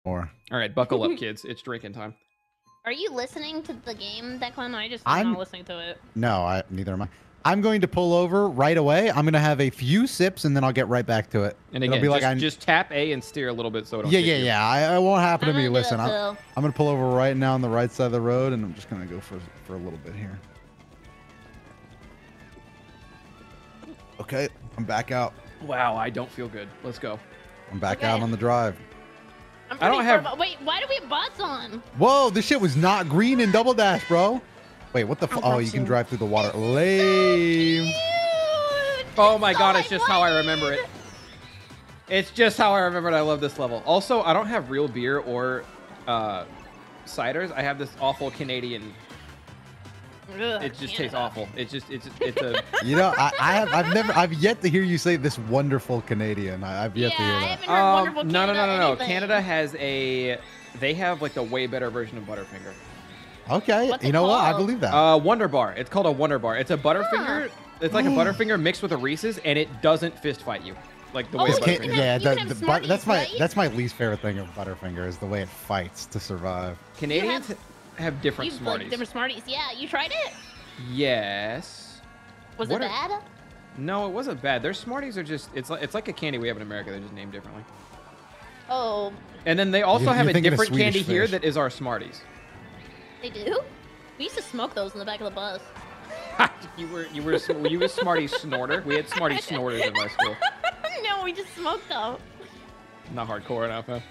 More. All right, buckle up, kids. It's drinking time. Are you listening to the game, Declan? I'm not listening to it. No, neither am I. I'm going to pull over right away. I'm going to have a few sips, and then I'll get right back to it. And again, just tap A and steer a little bit so it don't Yeah. It won't happen to me. I'm Listen, I'm going to pull over right now on the right side of the road, and I'm just going to go for a little bit here. Okay, I'm back out. Wow, I don't feel good. Let's go. I'm back out on the drive. I don't have. Wait, why do we have bots on? Whoa, this shit was not green in Double Dash, bro. Wait, what the? Oh, you can drive through the water. Lame. Oh my god, it's just how I remember it. It's just how I remember it. I love this level. Also, I don't have real beer or ciders. I have this awful Canadian. It just tastes awful. It's a. You know, I've yet to hear you say this wonderful Canadian. I've yet to hear that. I haven't heard wonderful Canada No. anything. Canada has they have like the way better version of Butterfinger. Okay, you know what? I believe that. Wonder Bar. It's called a Wonder Bar. It's a Butterfinger. It's like a Butterfinger mixed with a Reese's, and it doesn't fist fight you like the way a Butterfinger. Yeah, that's my least favorite thing of Butterfinger is the way it fights to survive. Canadians have different Smarties. Like different Smarties. Yeah, you tried it? Yes. Was it bad? No, it wasn't bad. Their Smarties are just it's like a candy we have in America. They're just named differently. Oh. And then they also have a different candy here that is our Smarties. They do? We used to smoke those in the back of the bus. you were a Smarties snorter? We had Smarties snorters in my school. No, we just smoked them. Not hardcore enough, huh?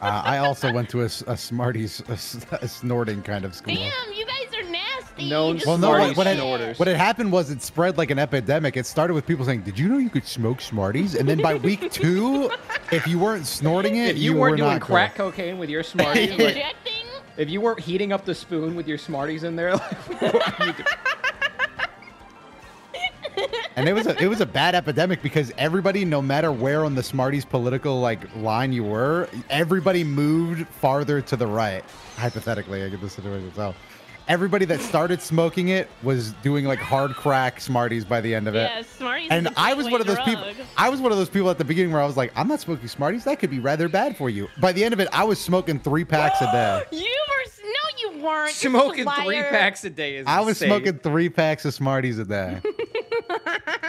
I also went to a Smarties a snorting kind of school. Damn, you guys are nasty. What had happened was it spread like an epidemic. It started with people saying, "Did you know you could smoke Smarties?" And then by week 2, if you weren't snorting it, if you weren't doing crack cocaine with your Smarties, injecting. If you weren't heating up the spoon with your Smarties in there, and it was a bad epidemic because everybody, no matter where on the Smarties political line you were, everybody moved farther to the right. Hypothetically, I get the situation. So everybody that started smoking it was doing like hard crack Smarties by the end of it. Yeah, Smarties. And I was one of those people. I was one of those people at the beginning where I was like, I'm not smoking Smarties. That could be rather bad for you. By the end of it, I was smoking 3 packs a day. You weren't. Smoking 3 packs a day is I was insane. smoking 3 packs of Smarties a day.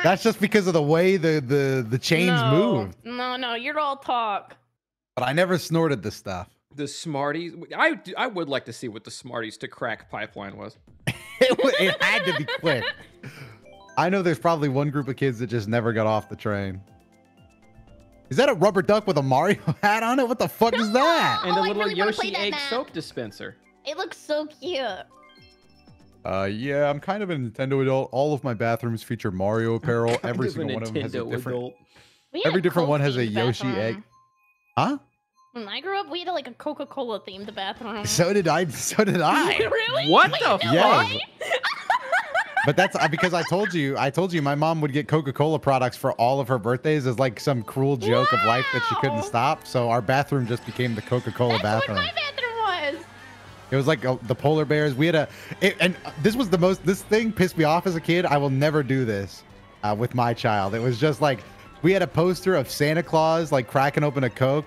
That's just because of the way the chains moved. No, you're all talk. But I never snorted this stuff. The Smarties. I would like to see what the Smarties to crack pipeline was. it had to be quick. I know there's probably one group of kids that just never got off the train. Is that a rubber duck with a Mario hat on it? What the fuck is that? And a little Yoshi egg soap dispenser. It looks so cute. Yeah, I'm kind of a Nintendo adult. All of my bathrooms feature Mario apparel. Every single one of them has a different. Every different one has a Yoshi egg. Huh? When I grew up, we had like a Coca-Cola themed bathroom. So did I. Really? What the fuck? Yeah. But that's because I told you my mom would get Coca-Cola products for all of her birthdays as like some cruel joke of life that she couldn't stop. So our bathroom just became the Coca-Cola bathroom. That's what my bathroom was. It was like the polar bears. We had and this was this thing pissed me off as a kid. I will never do this with my child. It was just like, we had a poster of Santa Claus like cracking open a Coke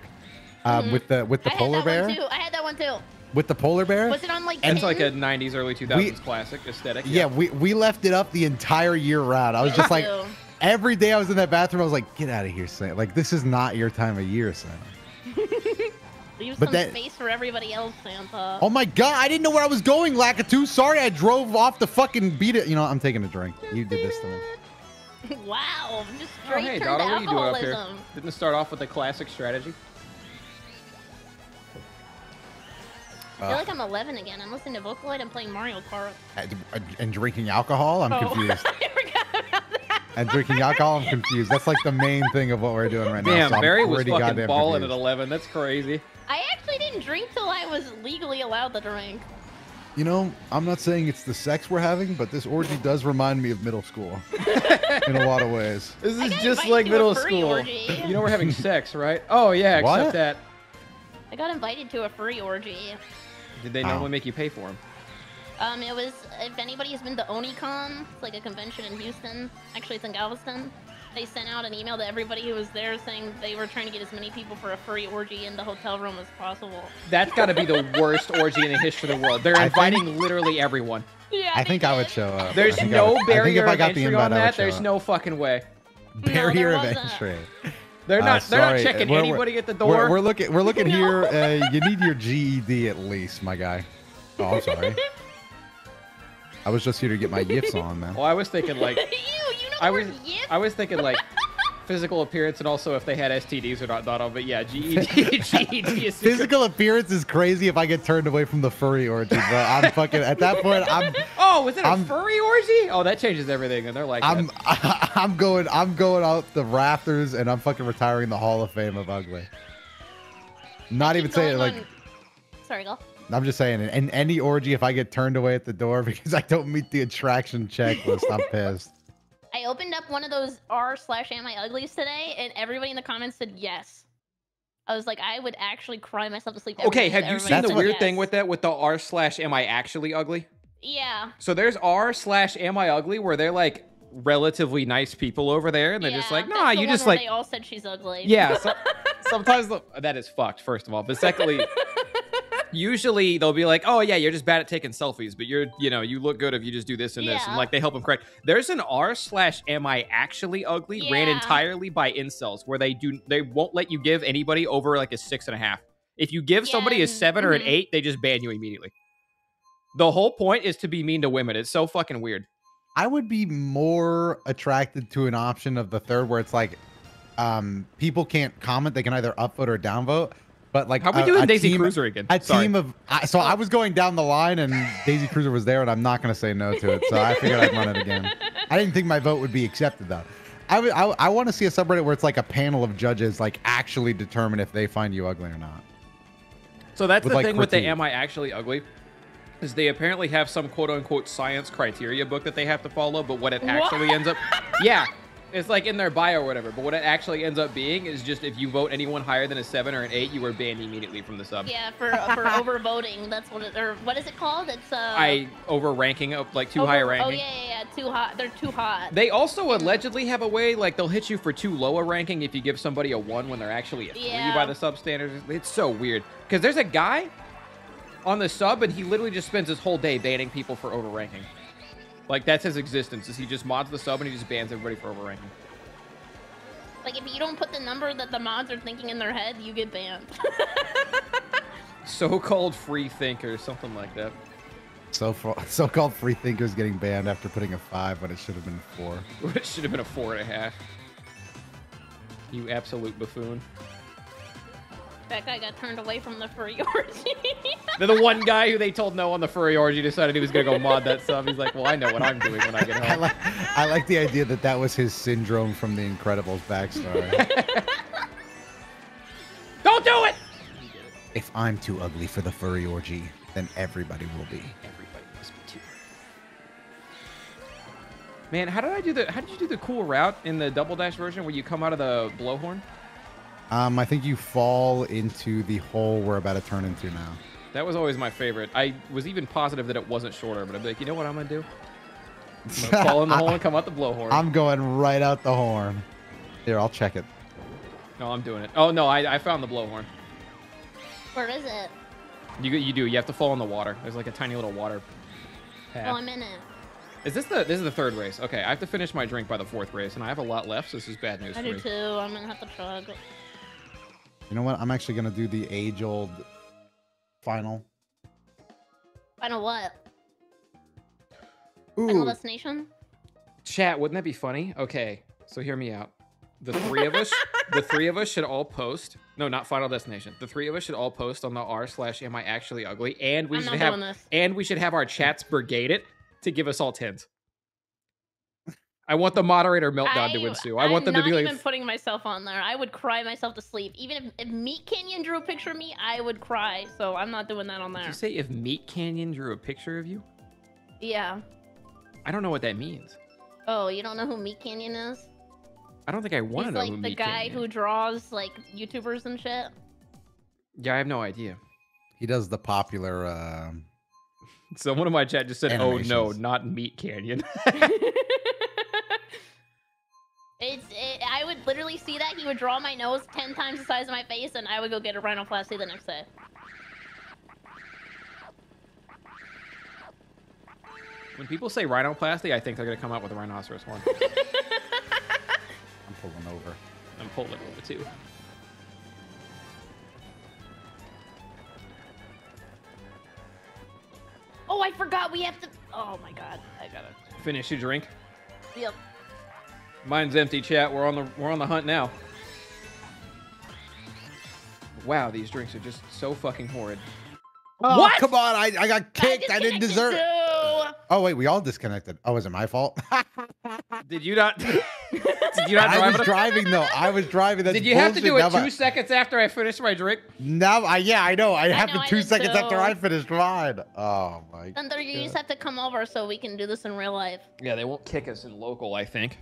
with the polar bear. I had that one too. With the polar bear? Was it on like? It's like a 90s, early 2000s classic aesthetic. Yeah, we left it up the entire year round. I was just like, every day I was in that bathroom, I was like, get out of here, Santa. Like, this is not your time of year, Santa. Leave some space for everybody else, Santa. Oh my god, I didn't know where I was going, Lakitu. Sorry, I drove off the fucking beat it. You know, I'm taking a drink. You did this to me. Wow, just straight hey, turned Dotto, what are you doing up here? alcoholism. Didn't it start off with a classic strategy? I feel like I'm 11 again. I'm listening to Vocaloid and playing Mario Kart. And drinking alcohol? I'm confused. I forgot about that. And drinking alcohol? I'm confused. That's like the main thing of what we're doing right now. Damn, So Barry was fucking balling at 11. That's crazy. I actually didn't drink till I was legally allowed to drink. You know, I'm not saying it's the sex we're having, but this orgy does remind me of middle school in a lot of ways. This is just like middle school. Orgy. You know we're having sex, right? Oh, yeah, except that. I got invited to a free orgy. Did they normally make you pay for them? It was, if anybody's been to OniCon, it's like a convention in Houston. Actually, it's in Galveston. they sent out an email to everybody who was there saying they were trying to get as many people for a furry orgy in the hotel room as possible. That's got to be the worst orgy in the history of the world. They're inviting literally everyone. Yeah, I think I would show up. There's no barrier of entry invite, on that. There's no fucking way. Barrier of entry. They're not checking anybody at the door. We're looking here. You need your GED at least, my guy. Oh, I'm sorry. I was just here to get my yips on, man. Well, I was thinking like I was thinking like physical appearance and also if they had STDs or not on. But yeah, GED is physical appearance is crazy if I get turned away from the furry orgy, bro. I'm fucking at that point. Oh, is it a furry orgy? Oh, that changes everything. And they're like, I'm going out the rafters and I'm fucking retiring the Hall of Fame of ugly. Not even saying like. Sorry, go. I'm just saying, in any orgy, if I get turned away at the door because I don't meet the attraction checklist, I'm pissed. I opened up one of those r/am I uglies today, and everybody in the comments said yes. I was like, I would actually cry myself to sleep. Okay, have you seen the weird thing with that, with the r/am I actually ugly? Yeah. So there's r/am I ugly where they're like relatively nice people over there, and they're just like, nah, you just like. They all said she's ugly. Yeah. So, sometimes that is fucked. First of all, but secondly. Usually they'll be like, oh yeah, you're just bad at taking selfies, but you look good if you just do this and this, and like they help them correct. There's an r/am I actually ugly ran entirely by incels where they won't let you give anybody over like a 6.5. If you give somebody a 7 or an 8, they just ban you immediately. The whole point is to be mean to women. It's so fucking weird. I would be more attracted to an option of the third where it's like people can't comment, they can either upvote or downvote. But like, how we doing Daisy Cruiser again? So I was going down the line and Daisy Cruiser was there, and I'm not going to say no to it. So I figured I'd run it again. I didn't think my vote would be accepted though. I want to see a subreddit where it's like a panel of judges like actually determine if they find you ugly or not. So that's the thing with the Am I Actually Ugly? Is they apparently have some quote unquote science criteria book that they have to follow, but what it actually ends up, it's like in their bio or whatever, but what it actually ends up being is just if you vote anyone higher than a 7 or an 8, you are banned immediately from the sub. Yeah, for overvoting. That's what it, or what is it called? It's overranking up like too high a ranking. Oh yeah, too hot. They're too hot. They also allegedly have a way like they'll hit you for too low a ranking if you give somebody a 1 when they're actually a 3 by the sub standards. It's so weird because there's a guy on the sub and he literally just spends his whole day banning people for overranking. Like, that's his existence, is he just mods the sub and he just bans everybody for overranking. Like, if you don't put the number that the mods are thinking in their head, you get banned. So-called free thinkers, something like that. So-called free thinkers getting banned after putting a 5 when it should have been a 4. It should have been a 4.5. You absolute buffoon. That guy got turned away from the furry orgy. The one guy who they told no on the furry orgy decided he was going to go mod that sub. He's like, well, I know what I'm doing when I get home. I like the idea that that was his syndrome from the Incredibles backstory. Don't do it! If I'm too ugly for the furry orgy, then everybody will be. Everybody must be too. Man, how did you do the cool route in the Double Dash version where you come out of the blowhorn? I think you fall into the hole we're about to turn into now. That was always my favorite. I was even positive that it wasn't shorter, but I'd be like, you know what I'm going to do? I'm going to fall in the hole and come out the blowhorn. I'm going right out the horn. Here, I'll check it. No, I'm doing it. Oh, no, I found the blowhorn. Where is it? You do. You have to fall in the water. There's like a tiny little water path. Oh, I'm in it. This is the third race. Okay, I have to finish my drink by the 4th race, and I have a lot left, so this is bad news for me. I do too. I'm going to have to chug. You know what? I'm actually going to do the age-old final. Final what? Ooh. Final destination? Chat, wouldn't that be funny? Okay, so hear me out. The three of us should all post. No, not Final Destination. The 3 of us should all post on the r/am I actually ugly, and we should have our chats brigade it to give us all 10s. I want the moderator meltdown to ensue. I want them to be like. I'm not even putting myself on there. I would cry myself to sleep. Even if Meat Canyon drew a picture of me, I would cry. So I'm not doing that on there. Did you say if Meat Canyon drew a picture of you? Yeah. I don't know what that means. Oh, you don't know who Meat Canyon is? I don't think I want to know who Meat Canyon is. He's like the guy who draws like YouTubers and shit. Yeah, I have no idea. He does the popular. Someone in my chat just said, animations. "Oh no, not Meat Canyon." I would literally see that. He would draw my nose 10 times the size of my face, and I would go get a rhinoplasty the next day. When people say rhinoplasty, I think they're gonna come out with a rhinoceros horn. I'm pulling over. I'm pulling over too. Oh, I forgot we have to. Oh my god, I gotta Finish your drink. Yep. Mine's empty, chat. We're on the hunt now. Wow, these drinks are just so fucking horrid. Oh, What? Come on, I got kicked. I didn't deserve. Oh wait, we all disconnected. Oh, was it my fault? Did you not? Did you not drive? I was driving though. I was driving. That's Did you have to do it now 2 seconds after I finished my drink? Now, yeah, I know. It happened I 2 did seconds after too. I finished mine. Oh my. Thunder, you just have to come over so we can do this in real life. Yeah, they won't kick us in local, I think.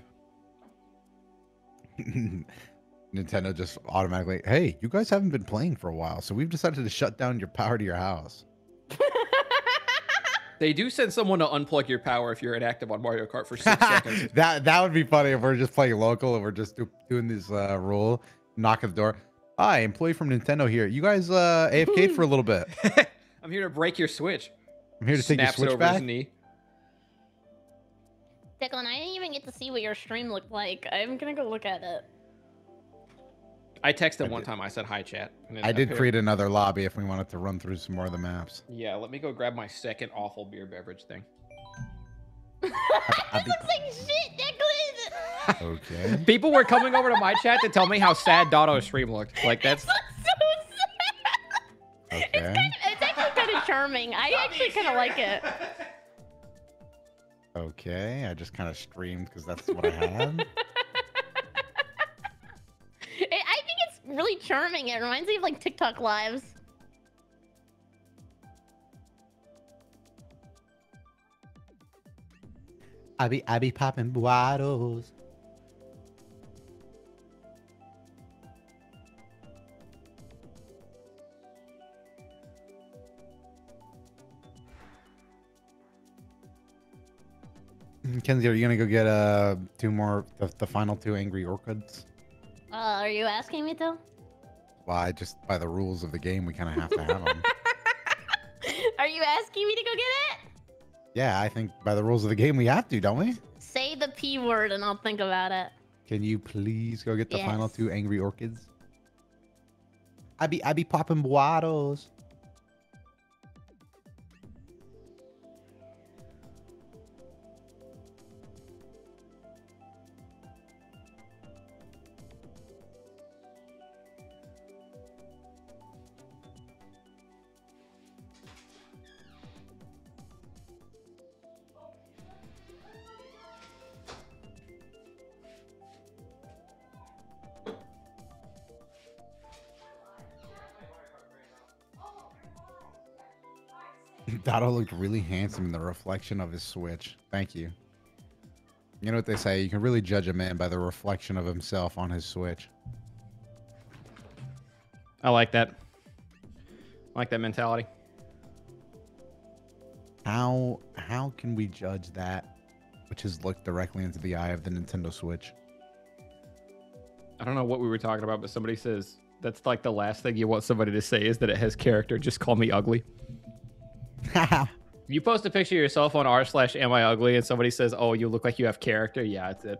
Nintendo just automatically, hey, you guys haven't been playing for a while, so we've decided to shut down your power to your house. They do send someone to unplug your power if you're inactive on Mario Kart for 6 seconds. That would be funny if we're just playing local and we're just doing this rule. Knock at the door. Hi, employee from Nintendo here. You guys AFK'd for a little bit. I'm here to break your Switch. I'm here to take your Snaps Switch over back. his knee. Declan, I didn't even get to see what your stream looked like. I'm gonna go look at it. I texted one time. I said, hi, chat. And it I did appeared. create another lobby if we wanted to run through some more of the maps. Yeah, let me go grab my second awful beer beverage thing. It looks like shit, Declan! Okay. People were coming over to my chat to tell me how sad Dotto's stream looked. Like, that's... It looks so sad! Okay. It's actually kind of charming. I actually kind of like it. Okay. I just kind of streamed because that's what I had. I think it's really charming. It reminds me of like TikTok lives. I be popping bottles. Kenzie, are you gonna go get two more, the final 2 angry orchids? Are you asking me to? Well, I just, by the rules of the game, we kind of have to have them. Are you asking me to go get it? Yeah, I think by the rules of the game, we have to, don't we? Say the P word and I'll think about it. Can you please go get the final Yes. 2 angry orchids? I be popping bottles. Dotto looked really handsome in the reflection of his Switch. Thank you. You know what they say? You can really judge a man by the reflection of himself on his Switch. I like that. I like that mentality. How can we judge that which is looked directly into the eye of the Nintendo Switch? I don't know what we were talking about, but somebody says that's like the last thing you want somebody to say is that it has character. Just call me ugly. You post a picture of yourself on r/am I ugly and somebody says, oh, you look like you have character. Yeah, that's it.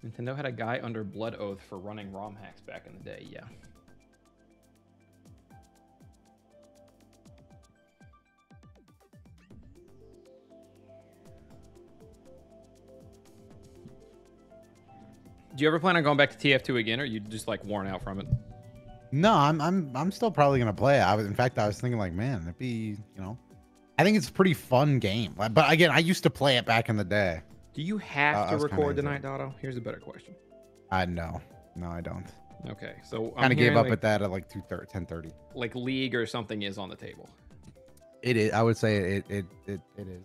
Nintendo had a guy under blood oath for running ROM hacks back in the day. Yeah. Do you ever plan on going back to TF2 again, or are you just like worn out from it? No, I'm still probably gonna play it. In fact, I was thinking like, man, it'd be, I think it's a pretty fun game. But again, I used to play it back in the day. Do you have I to was record kinda tonight, Dotto? Here's a better question. No, I don't. Okay, so Kind of gave up like, at that at like 10:30. like League or something is on the table. It is. I would say it is.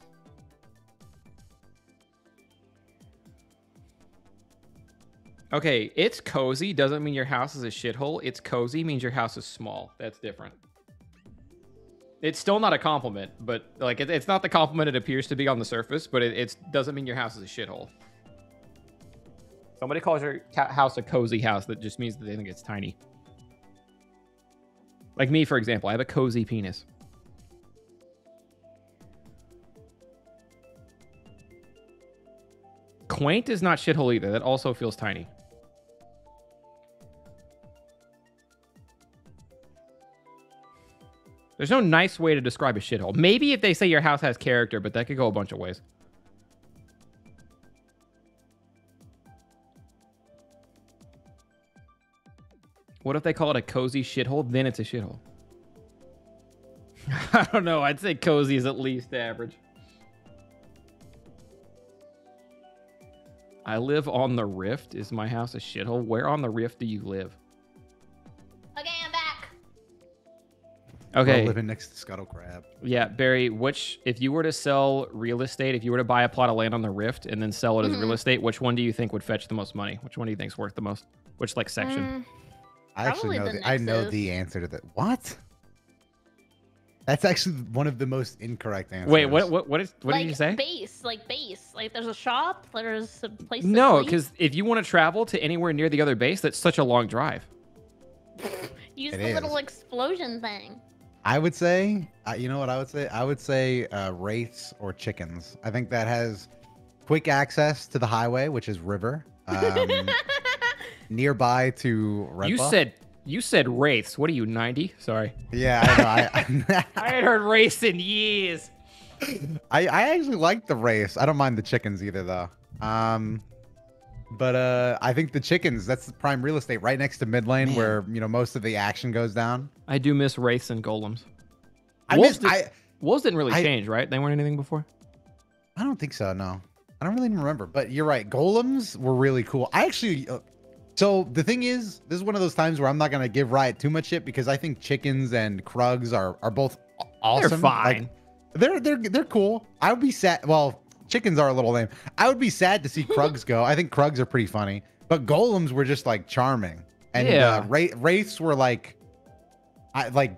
Okay, it's cozy doesn't mean your house is a shithole. It's cozy means your house is small. That's different. It's still not a compliment, but like it's not the compliment it appears to be on the surface, but it doesn't mean your house is a shithole. Somebody calls your house a cozy house. That just means that they think it's tiny. Like me, for example, I have a cozy penis. Quaint is not shithole either. That also feels tiny. There's no nice way to describe a shithole. Maybe if they say your house has character, but that could go a bunch of ways. What if they call it a cozy shithole? Then it's a shithole. I don't know. I'd say cozy is at least average. I live on the Rift. Is my house a shithole? Where on the Rift do you live? Okay, I'm back. Okay. We're living next to Scuttle Crab. Yeah, Barry, if you were to sell real estate, if you were to buy a plot of land on the Rift and then sell it as real estate, which one do you think would fetch the most money? Which one do you think is worth the most? Which like section? I actually know I know the answer to that. What? That's actually one of the most incorrect answers. Wait, what did you say? Base. Like there's a shop, there's a place. No, because if you want to travel to anywhere near the other base, that's such a long drive. Use the little explosion thing. I would say, you know what I would say? I would say wraiths or chickens. I think that has quick access to the highway, which is river. Nearby to Red Bull. You said wraiths. What are you, 90? Sorry. Yeah, I know. I ain't heard wraiths in years. I actually like the wraiths. I don't mind the chickens either, though. But I think the chickens, that's the prime real estate right next to mid lane where, most of the action goes down. I do miss wraiths and golems. Wolves didn't really change, right? They weren't anything before? I don't think so, no. I don't really even remember. But you're right. Golems were really cool. I actually... So the thing is, this is one of those times where I'm not going to give Riot too much shit because I think chickens and Krugs are both awesome. They're fine. Like, they're cool. I would be sad. Well, chickens are a little lame. I would be sad to see Krugs go. I think Krugs are pretty funny, but golems were just like charming. And wraiths were like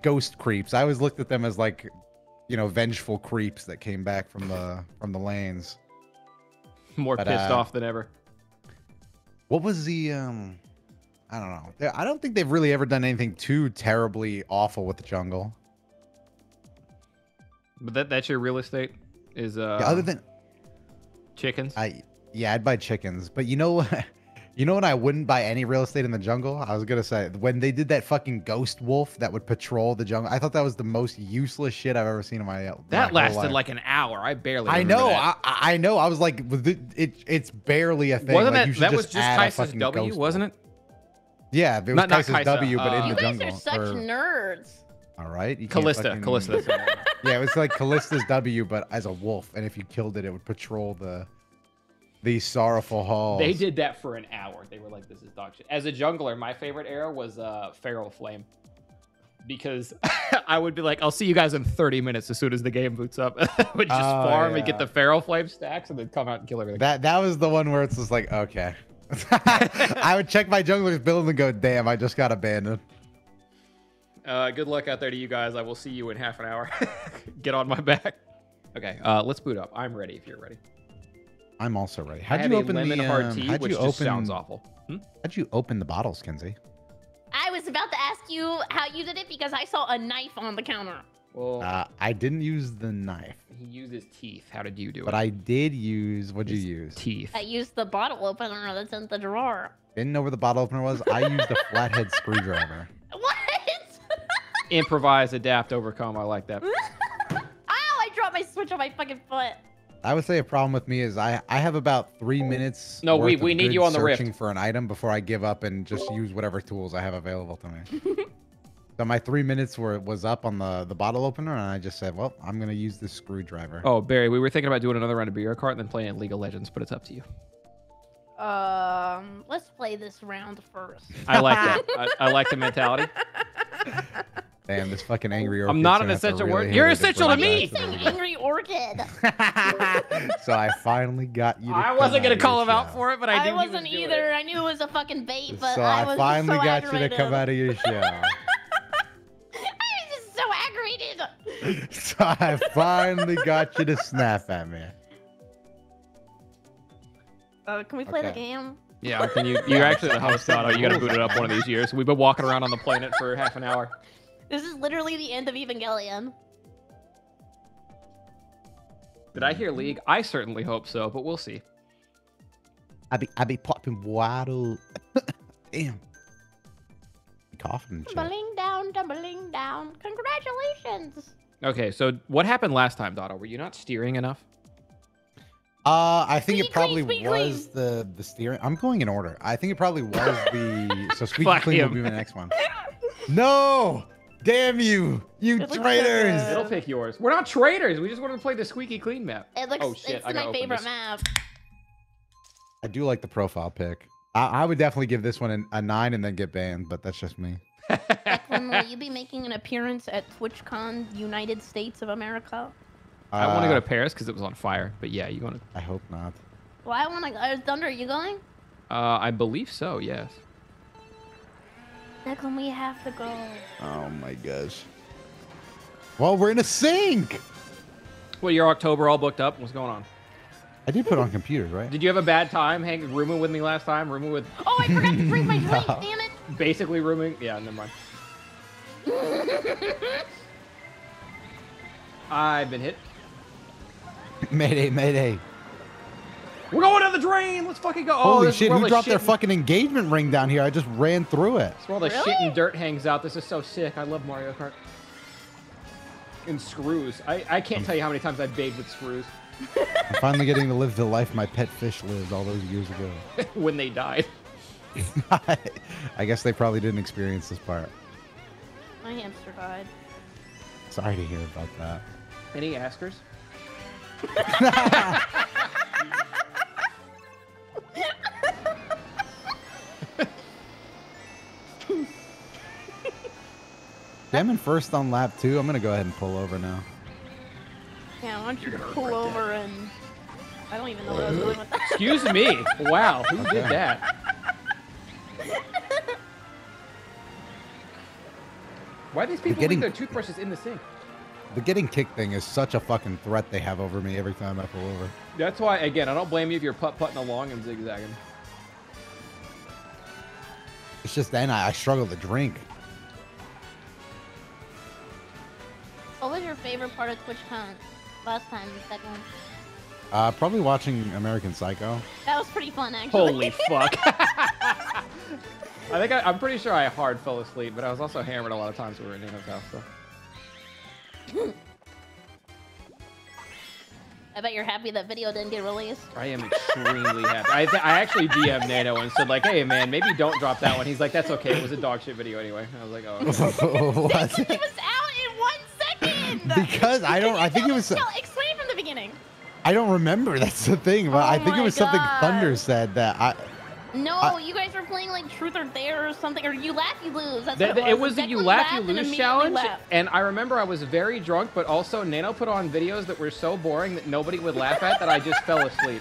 ghost creeps. I always looked at them as like, vengeful creeps that came back from the lanes. More pissed off than ever. What was the, I don't know. I don't think they've really ever done anything too terribly awful with the jungle. But that's your real estate is, other than chickens. I'd buy chickens, but you know what I wouldn't buy any real estate in the jungle? I was going to say when they did that fucking ghost wolf that would patrol the jungle, I thought that was the most useless shit I've ever seen in my life. That lasted like an hour. I barely I know. I know. I was like, it's barely a thing. Wasn't like, that was just Kaisa's W, wasn't it? Yeah, it was Kaisa's W, but in the jungle. You guys are such nerds. All right. Callista. Yeah, it was like Callista's W, but as a wolf. And if you killed it, it would patrol these sorrowful halls. They did that for an hour. They were like, this is dog shit. As a jungler, my favorite era was Feral Flame. Because I would be like, I'll see you guys in 30 minutes as soon as the game boots up. I would just farm and get the Feral Flame stacks and then come out and kill everything. That was the one where it's just like, okay. I would check my jungler's build and go, damn, I just got abandoned. Good luck out there to you guys. I will see you in half an hour. Get on my back. Okay, let's boot up. I'm ready if you're ready. I'm also ready. How'd you open the hard tea, which just sounds awful. How'd you open the bottles, Kenzie? I was about to ask you how you did it because I saw a knife on the counter. Well, I didn't use the knife. He used his teeth. How did you do it? But I did use, what'd you use? Teeth. I used the bottle opener that's in the drawer. Didn't know where the bottle opener was. I used a flathead screwdriver. What? Improvise, adapt, overcome. I like that. Ow, I dropped my switch on my fucking foot. I would say a problem with me is I have about 3 minutes. No, we need you on the Rift. Searching for an item before I give up and just use whatever tools I have available to me. So my 3 minutes was up on the bottle opener, and I just said, well, I'm gonna use this screwdriver. Oh, Barry, we were thinking about doing another round of Beer Kart and then playing League of Legends, but it's up to you. Let's play this round first. I like that. I like the mentality. Damn, this fucking angry orchid. I'm not an essential word. You're essential to me. Angry orchid. So I finally got you. I wasn't gonna call him out for it, but I wasn't either. I knew it was a fucking bait, but so I was finally so got you to come out of your shell. I was just so aggravated. So I finally got you to snap at me. Can we play the game? Yeah, can you? You're actually the host, Doto. You gotta boot it up one of these years. We've been walking around on the planet for half an hour. This is literally the end of Evangelion. Did I hear League? I certainly hope so, but we'll see. I be popping waddle. Damn. Coughing and shit. Tumbling down. Congratulations. Okay, so what happened last time, Doto? Were you not steering enough? I think Squeaky it probably clean, was the steering. I'm going in order. I think it probably was the. So squeaky Fuck clean will him. be my next one. No! Damn you! You It looks so traitors! good. It'll pick yours. We're not traitors. We just wanted to play the squeaky clean map. It looks. Oh shit! It's I gotta my open favorite this. map. I do like the profile pic. I would definitely give this one a 9 and then get banned, but that's just me. Declan, will you be making an appearance at TwitchCon United States of America? I want to go to Paris because it was on fire. But yeah, you want to? I hope not. Well, I want to. Thunder, are you going? I believe so. Yes. Declan, we have to go. Oh my gosh. Well, we're in a sync. Well, your October all booked up. What's going on? I did put on computers, right? Did you have a bad time rooming with me last time? Rooming with Oh, I forgot to drink my drink. Damn it. basically rooming? Yeah, never mind. I've been hit. Mayday, mayday. We're going to the drain. Let's fucking go. Holy this is shit, where who all the dropped their shit fucking engagement ring down here? I just ran through it. It's where all the shit Really? and dirt hangs out. This is so sick. I love Mario Kart. And screws. I can't tell you how many times I've bathed with screws I'm finally getting to live the life my pet fish lived all those years ago. when they died. I guess they probably didn't experience this part. My hamster died. Sorry to hear about that. Any askers? I'm in first on lap 2. I'm going to go ahead and pull over now. Yeah, why don't you pull over and... I don't even know what I was doing with that. Excuse me. Wow, who did that? Why do these people leave their toothbrushes in the sink? The getting kicked thing is such a fucking threat they have over me every time I pull over. That's why, again, I don't blame you if you're putt-putting along and zigzagging. It's just then I struggle to drink. What was your favorite part of TwitchCon last time, Declan? Probably watching American Psycho. That was pretty fun, actually. Holy fuck. I'm pretty sure I hard fell asleep, but I was also hammered a lot of times when we were in Nino's house, so. I bet you're happy that video didn't get released. I am extremely happy. I actually DM'd Nano and said, like, hey, man, maybe don't drop that one. He's like, that's okay. It was a dog shit video anyway. I was like, oh. Okay. What? It was out in 1 second! Because I think it was... Explain from the beginning. I don't remember. That's the thing. But Oh I think it my was something God. Thunder said that No, you guys were playing like Truth or Dare or something, or You Laugh, You Lose. That's what It was the Declan You Laugh, You laughed and Lose immediately challenge, laughed. and I remember I was very drunk, but also Nano put on videos that were so boring that nobody would laugh at that I just fell asleep.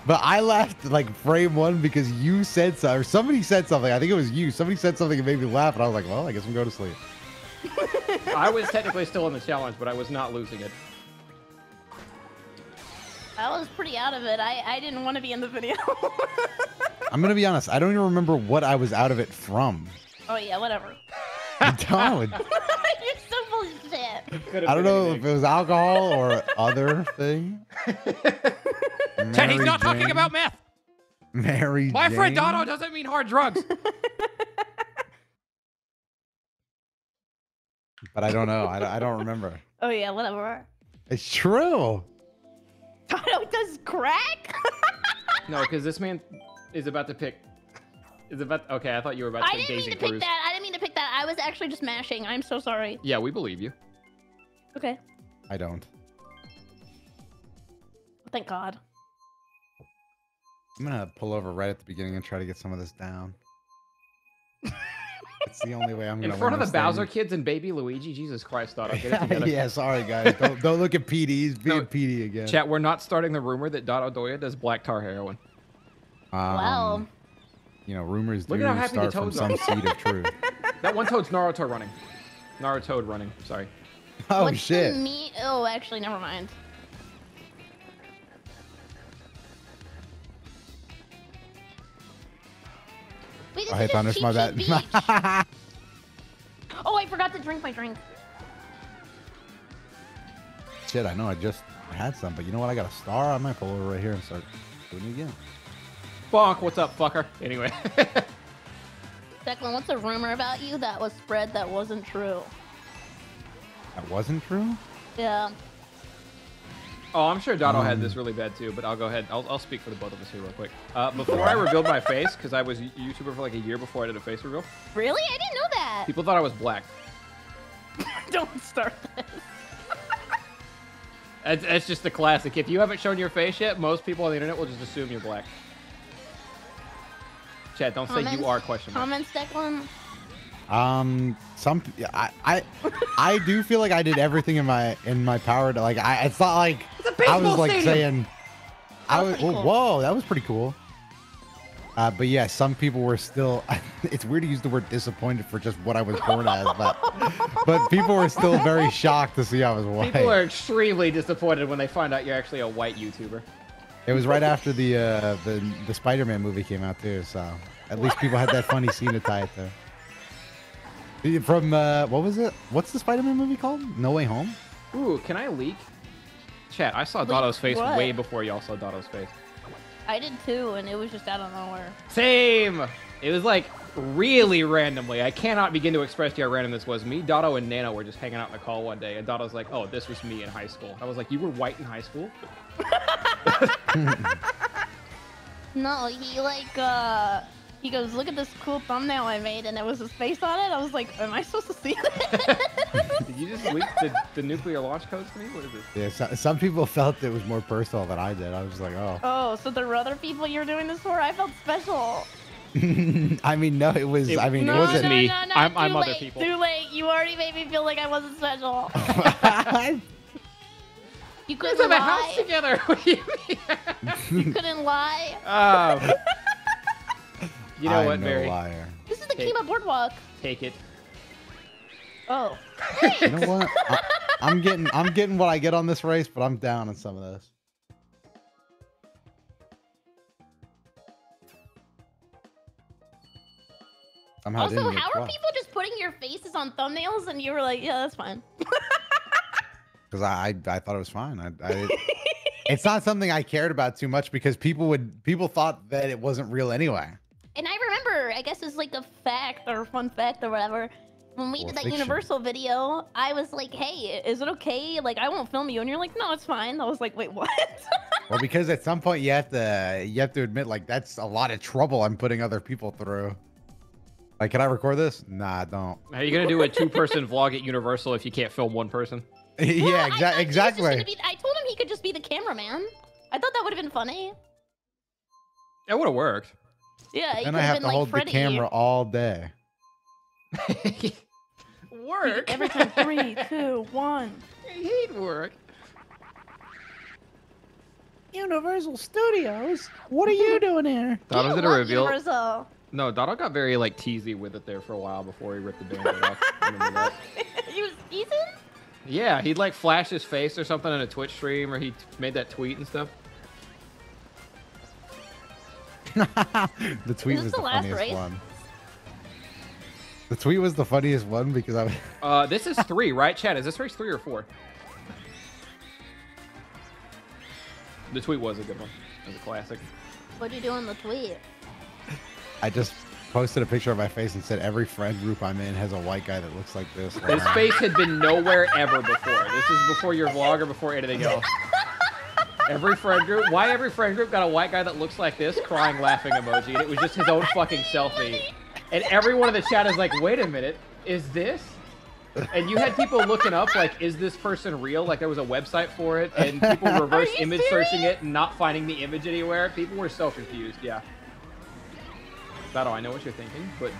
But I laughed like frame 1 because you said something, or somebody said something. I think it was you. Somebody said something and made me laugh, and I was like, well, I guess I'm going to sleep. I was technically still in the challenge, but I was not losing it. I was pretty out of it. I didn't want to be in the video. I'm going to be honest. I don't even remember what I was out of it from. Oh yeah, whatever. I don't. You're so full of shit. I don't know if it was alcohol or other thing. Ted, he's not talking about meth. Mary My Jane? friend Doto doesn't mean hard drugs. But I don't know. I don't remember. Oh yeah, whatever. It's true. Toto does crack? No, because this man is about to pick. Okay, I thought you were about to I pick didn't Daisy mean to pick Cruz. that. I didn't mean to pick that. I was actually just mashing. I'm so sorry. Yeah, we believe you. Okay. I don't. Thank God. I'm going to pull over right at the beginning and try to get some of this down. It's the only way I'm going In to front of the this Bowser thing. kids and Baby Luigi, Jesus Christ, Doto, get it together. Yeah, sorry guys. Don't look at PDs. Be No, a PD again. Chat, we're not starting the rumor that Dotodoya does black tar heroin. Well. You know, rumors Look do at how happy the start from toads some are. seed of truth. That one toad's Naruto running. Naruto running. Sorry. Oh What's shit. Oh, actually, never mind. Wait, Oh, hey, Thunder, cheap my bad. Beach. Oh, I forgot to drink my drink. Shit, I know I just had some, but you know what? I got a star. I might pull over right here and start doing it again. Bonk, what's up, fucker? Anyway. Declan, what's a rumor about you that was spread that wasn't true? That wasn't true? Yeah. Oh, I'm sure Dotto had this really bad too, but I'll go ahead. I'll speak for the both of us here real quick. Before I revealed my face, because I was a YouTuber for like a year before I did a face reveal. Really? I didn't know that. People thought I was black. Don't start this. That's just the classic. If you haven't shown your face yet, most people on the internet will just assume you're black. Chad, don't say you are question mark. Comments, Declan? I do feel like I did everything in my power to like it's not like I was like saying whoa, that was pretty cool. But yeah, some people were still it's weird to use the word disappointed for just what I was born as, but people were still very shocked to see I was white. People are extremely disappointed when they find out you're actually a white YouTuber. It was right after the Spider-Man movie came out too, so at least people had that funny scene to tie it to. From what was it? What's the Spider-Man movie called? No Way Home? Ooh, can I leak? Chat, I saw Dotto's face way before y'all saw Dotto's face. I did too, and it was just out of nowhere. Same! It was like really randomly. I cannot begin to express to you how random this was. Me, Dotto, and Nano were just hanging out in the call one day, and Dotto's like, oh, this was me in high school. I was like, you were white in high school? No, he goes, look at this cool thumbnail I made, and there was his face on it. I was like, am I supposed to see that? Did you just leak the nuclear launch codes to me? What is this? Yeah, some people felt it was more personal than I did. I was like, oh. Oh, so there were other people you're doing this for? I felt special. I mean, no, it was. I mean, it wasn't me. No, I'm other people. Too late. You already made me feel like I wasn't special. You couldn't have lie. a house together. What do you mean? You couldn't lie. You know what, Mary? Liar. This is the Kima Boardwalk. Take it. Oh. You know what? I'm getting what I get on this race, but I'm down on some of this. Also, how are people just putting your faces on thumbnails and you were like, yeah, that's fine? Because I thought it was fine. It's not something I cared about too much because people thought that it wasn't real anyway. And I remember, I guess it's like a fact or fun fact or whatever. When we did that Universal video, I was like, hey, is it okay? Like, I won't film you. And you're like, no, it's fine. I was like, wait, what? Well, because at some point you have to admit, like, that's a lot of trouble I'm putting other people through. Like, can I record this? Nah, don't. Are you going to do a 2-person vlog at Universal if you can't film 1 person? Yeah, exactly. I told him he could just be the cameraman. I thought that would have been funny. It would have worked. Yeah, and I have to hold the camera all day. Work. Every time 3, 2, 1. He'd work. Universal Studios. What are you doing here? Dotto did a reveal. Universal. No, Dotto got very like teasy with it there for a while before he ripped the band-aid off. Remember that? He was teasing? Yeah, he'd like flash his face or something in a Twitch stream, or he made that tweet and stuff. The tweet was the funniest one. The tweet was the funniest one because I. This is 3, right, Chad? Is this race 3 or 4? The tweet was a good one. It was a classic. What'd you do in the tweet? I just posted a picture of my face and said every friend group I'm in has a white guy that looks like this. His face had been nowhere ever before. This is before your vlog or before anything else. Every friend group. Why every friend group got a white guy that looks like this, crying, laughing emoji, and it was just his own fucking selfie. And everyone in the chat is like, wait a minute, is this? And you had people looking up, like, is this person real? Like, there was a website for it, and people reverse image searching it and not finding the image anywhere. People were so confused, yeah. Battle, I know what you're thinking, but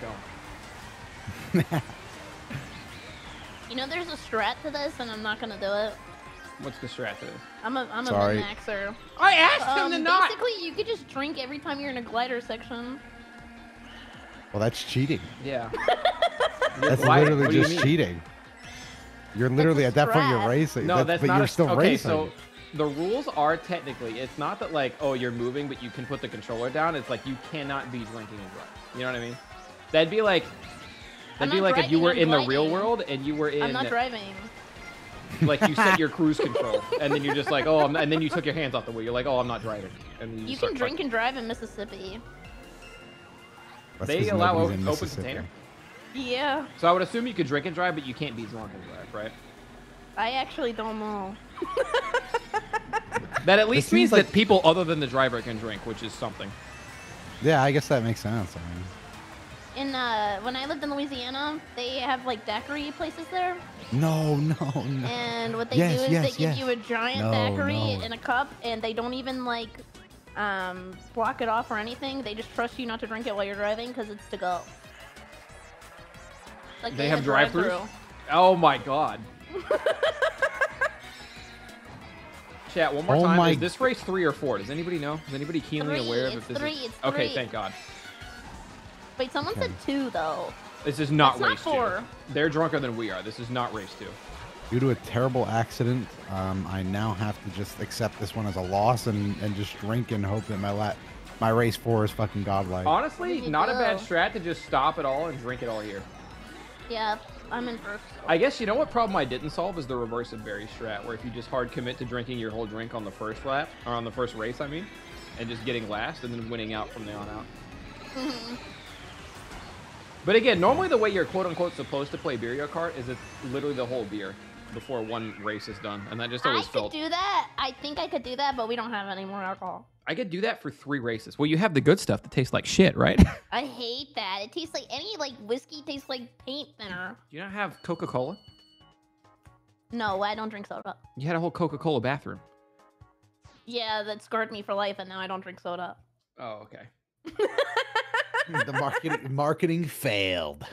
don't. You know, there's a strat to this, and I'm not gonna do it. What's the strat to this? I'm a min-maxer. I asked him to not! Basically, you could just drink every time you're in a glider section. Well, that's cheating. Yeah. That's literally just cheating. You're literally at that point you're strat. racing. No, that's but not you're a, still okay, racing. so the rules are technically, it's not that like, oh, you're moving, but you can put the controller down. It's like you cannot be drinking and driving. You know what I mean? That'd be like if you were in the real world and you were in. I'm not driving. Like you set your cruise control, and then you're just like, oh, and then you took your hands off the wheel. You're like, oh, I'm not driving. And then You can drink and drive in Mississippi. That's They 'cause allow nobody's in open Mississippi. container. Yeah. So I would assume you could drink and drive, but you can't be drunk and drive, right? I actually don't know. That at least seems means like- that people other than the driver can drink, which is something. Yeah, I guess that makes sense. I mean, When I lived in Louisiana, they have like daiquiri places there. no. And what they Yes, do is yes, they give yes. you a giant No, daiquiri no. in a cup, and they don't even like block it off or anything. They just trust you not to drink it while you're driving because it's to go. Like They have a drive-thrus? drive-thru. Oh my god. Chat, one more Oh time. my- Is this race 3 or 4? Does anybody know? Is anybody keenly Three, aware of it's if this three, is... it's Okay, three. thank God. Wait, someone said 2 though. This is not It's not race 2. 4. They're drunker than we are. This is not race 2. Due to a terrible accident, I now have to just accept this one as a loss and just drink and hope that my race 4 is fucking godlike. Honestly, you not a bad go. strat to just stop it all and drink it all here. Yeah, I'm in first. I guess you know what problem I didn't solve is the reverse of Barry's strat, where if you just hard commit to drinking your whole drink on the first lap, or on the first race, I mean, and just getting last and then winning out from there on out. But again, normally the way you're quote-unquote supposed to play Beer Kart is it's literally the whole beer before one race is done, and that just I always could felt... do that. I think I could do that, but we don't have any more alcohol. I could do that for 3 races. Well, you have the good stuff that tastes like shit, right? I hate that. It tastes like any like whiskey tastes like paint thinner. Do you not have Coca-Cola? No, I don't drink soda. You had a whole Coca-Cola bathroom. Yeah, that scarred me for life, and now I don't drink soda. Oh, okay. The marketing failed.